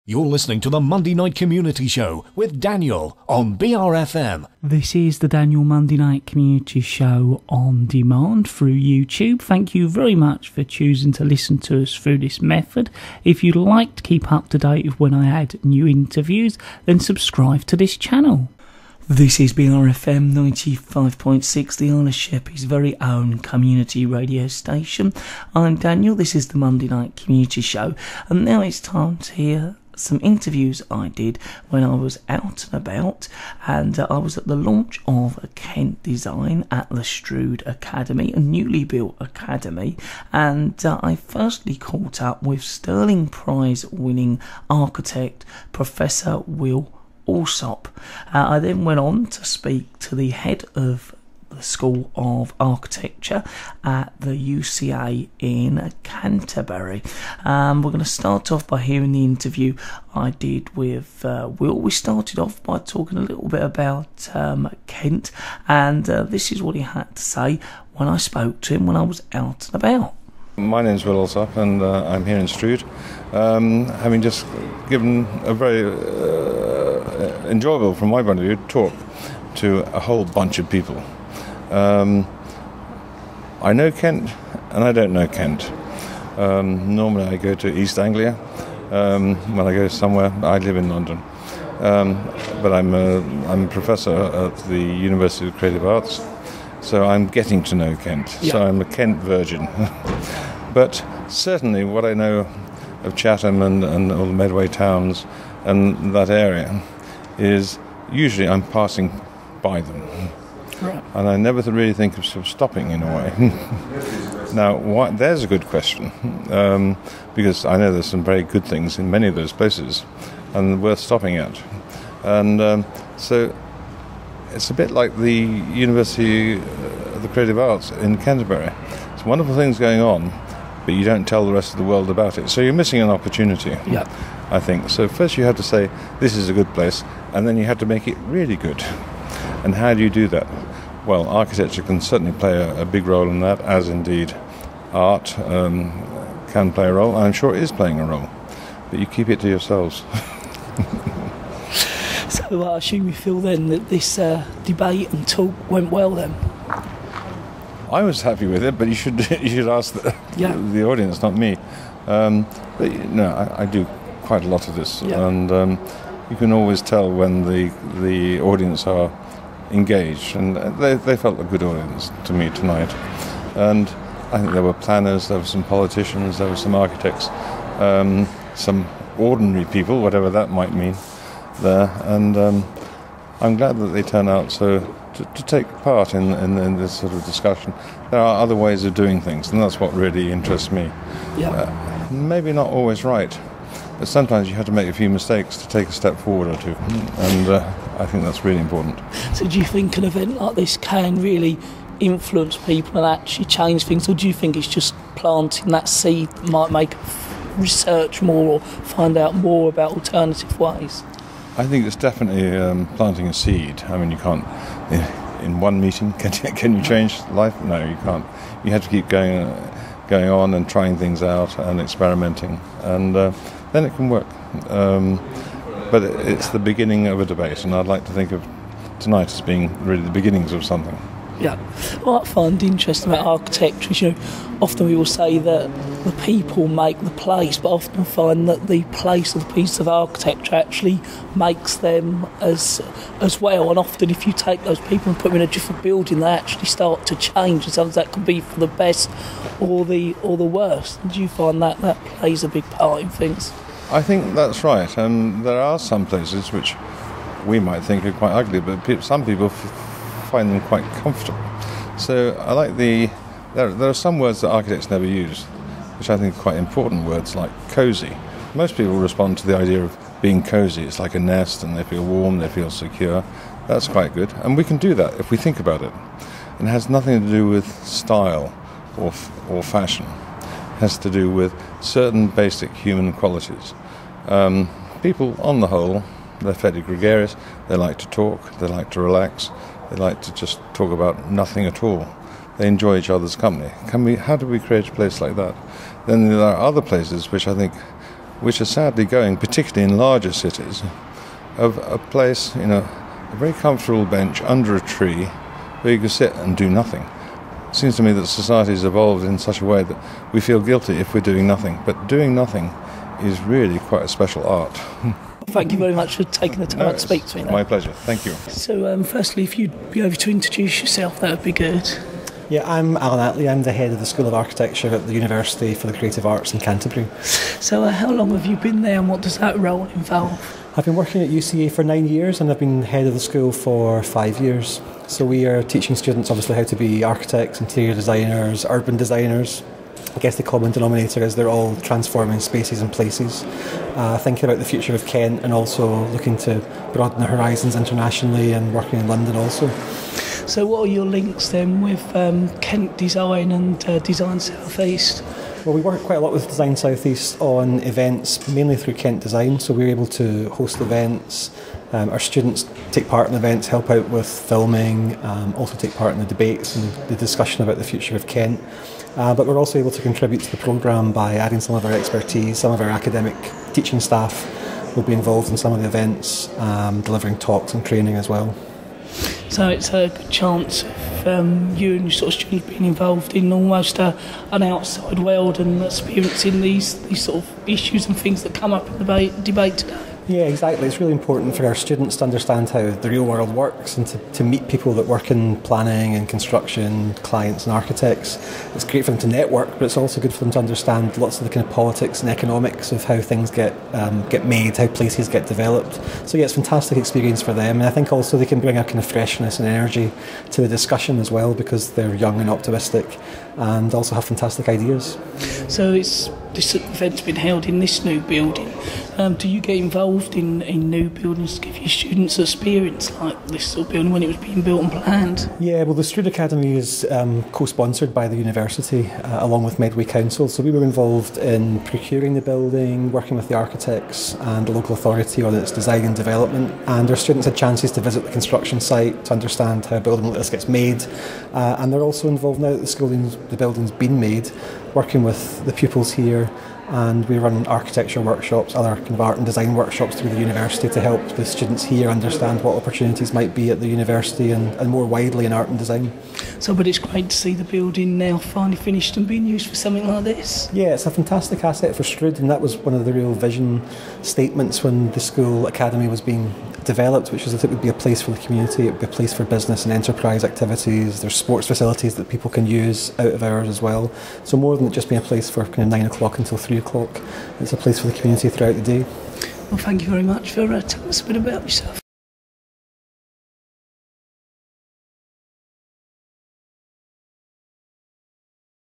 You're listening to the Monday Night Community Show with Daniel on BRFM. This is the Daniel Monday Night Community Show on demand through YouTube. Thank you very much for choosing to listen to us through this method. If you'd like to keep up to date with when I add new interviews, then subscribe to this channel. This is BRFM 95.6, the Isle of Sheppey's very own community radio station. I'm Daniel, this is the Monday Night Community Show, and now it's time to hear some interviews I did when I was out and about, and I was at the launch of Kent Design at Lestrade Academy, a newly built academy, and I firstly caught up with Sterling Prize winning architect Professor Will Alsop. I then went on to speak to the head of the School of Architecture at the UCA in Canterbury. We're going to start off by hearing the interview I did with Will. We started off by talking a little bit about Kent, and this is what he had to say when I spoke to him when I was out and about. My name's Will Alsop, and I'm here in Strood, having just given a very enjoyable, from my point of view, talk to a whole bunch of people. I know Kent, and I don't know Kent. Normally I go to East Anglia when I go somewhere. I live in London, but I'm a professor at the University of Creative Arts, so I'm getting to know Kent. Yeah. So I'm a Kent virgin. But certainly what I know of Chatham and all the Medway towns and that area is usually I'm passing by them. Right. And I never really think of sort of stopping in a way. Now, there's a good question, because I know there's some very good things in many of those places and worth stopping at. And so it's a bit like the University of the Creative Arts in Canterbury. It's wonderful things going on, but you don't tell the rest of the world about it. So you're missing an opportunity, yeah, I think. So first you have to say, this is a good place, and then you have to make it really good. And how do you do that? Well, architecture can certainly play a big role in that, as indeed art can play a role. I'm sure it is playing a role, but you keep it to yourselves. So I assume you feel then that this debate and talk went well then? I was happy with it, but you should ask the audience, not me. But no, I do quite a lot of this, and you can always tell when the audience are engaged, and they felt a good audience to me tonight. And I think there were planners, there were some politicians, there were some architects, some ordinary people, whatever that might mean, there. And I'm glad that they turn out to take part in this sort of discussion. There are other ways of doing things, and that's what really interests me. Yeah. Maybe not always right, but sometimes you have to make a few mistakes to take a step forward or two, and I think that's really important. So do you think an event like this can really influence people and actually change things, or do you think it's just planting that seed that might make research more or find out more about alternative ways? I think it's definitely planting a seed. I mean, you can't, in one meeting, can you change life? No, you can't. You have to keep going on and trying things out and experimenting, and then it can work. But it's the beginning of a debate, and I'd like to think of tonight as being really the beginnings of something. Yeah. What I find interesting about architecture is, often we will say that the people make the place, but often find that the place or the piece of architecture actually makes them as well. And often if you take those people and put them in a different building, they actually start to change, and sometimes that can be for the best or the worst. Do you find that plays a big part in things? I think that's right. There are some places which we might think are quite ugly, but some people find them quite comfortable. So I like there are some words that architects never use, which I think are quite important words, like cosy. Most people respond to the idea of being cosy. It's like a nest, and they feel warm, they feel secure. That's quite good, and we can do that if we think about it. It has nothing to do with style or fashion. It has to do with certain basic human qualities. People, on the whole, they're fairly gregarious. They like to talk, they like to relax, they like to just talk about nothing at all. They enjoy each other's company. How do we create a place like that? Then there are other places which I think which are sadly going, particularly in larger cities, of a place, a very comfortable bench under a tree where you can sit and do nothing. It seems to me that society has evolved in such a way that we feel guilty if we're doing nothing, but doing nothing is really quite a special art. Thank you very much for taking the time to speak to me. My pleasure, thank you. So firstly, if you'd be able to introduce yourself, that would be good. Yeah, I'm Alan Attlee. I'm the head of the School of Architecture at the University for the Creative Arts in Canterbury. So how long have you been there and what does that role involve? I've been working at UCA for 9 years and I've been head of the school for 5 years. So we are teaching students obviously how to be architects, interior designers, urban designers. I guess the common denominator is they're all transforming spaces and places, thinking about the future of Kent and also looking to broaden their horizons internationally and working in London also. So what are your links then with Kent Design and Design South East? Well, we work quite a lot with Design South East on events, mainly through Kent Design, so we're able to host events. Our students take part in events, help out with filming, also take part in the debates and the discussion about the future of Kent. But we're also able to contribute to the programme by adding some of our expertise. Some of our academic teaching staff will be involved in some of the events, delivering talks and training as well. So it's a good chance of you and your sort of students being involved in almost an outside world and experiencing these sort of issues and things that come up in the debate today. Yeah, exactly. It's really important for our students to understand how the real world works and to meet people that work in planning and construction, clients and architects. It's great for them to network, but it's also good for them to understand lots of the kind of politics and economics of how things get made, how places get developed. So yeah, it's a fantastic experience for them, and I think also they can bring a kind of freshness and energy to the discussion as well because they're young and optimistic and also have fantastic ideas. So this event's been held in this new building. Do you get involved in new buildings to give your students experience like this sort of building when it was being built and planned? Yeah, well the Student Academy is co-sponsored by the university along with Medway Council, so we were involved in procuring the building, working with the architects and the local authority on its design and development, and our students had chances to visit the construction site to understand how a building like this gets made, and they're also involved now that the building's been made, working with the pupils here, and we run architecture workshops, other kind of art and design workshops through the university to help the students here understand what opportunities might be at the university and more widely in art and design. So, but it's great to see the building now finally finished and being used for something like this. Yeah, it's a fantastic asset for Stroud, and that was one of the real vision statements when the school academy was being developed, which was that it would be a place for the community, it would be a place for business and enterprise activities. There's sports facilities that people can use out of hours as well. So more than just being a place for kind of 9 o'clock until 3 o'clock, it's a place for the community throughout the day. Well, thank you very much for telling us a bit about yourself.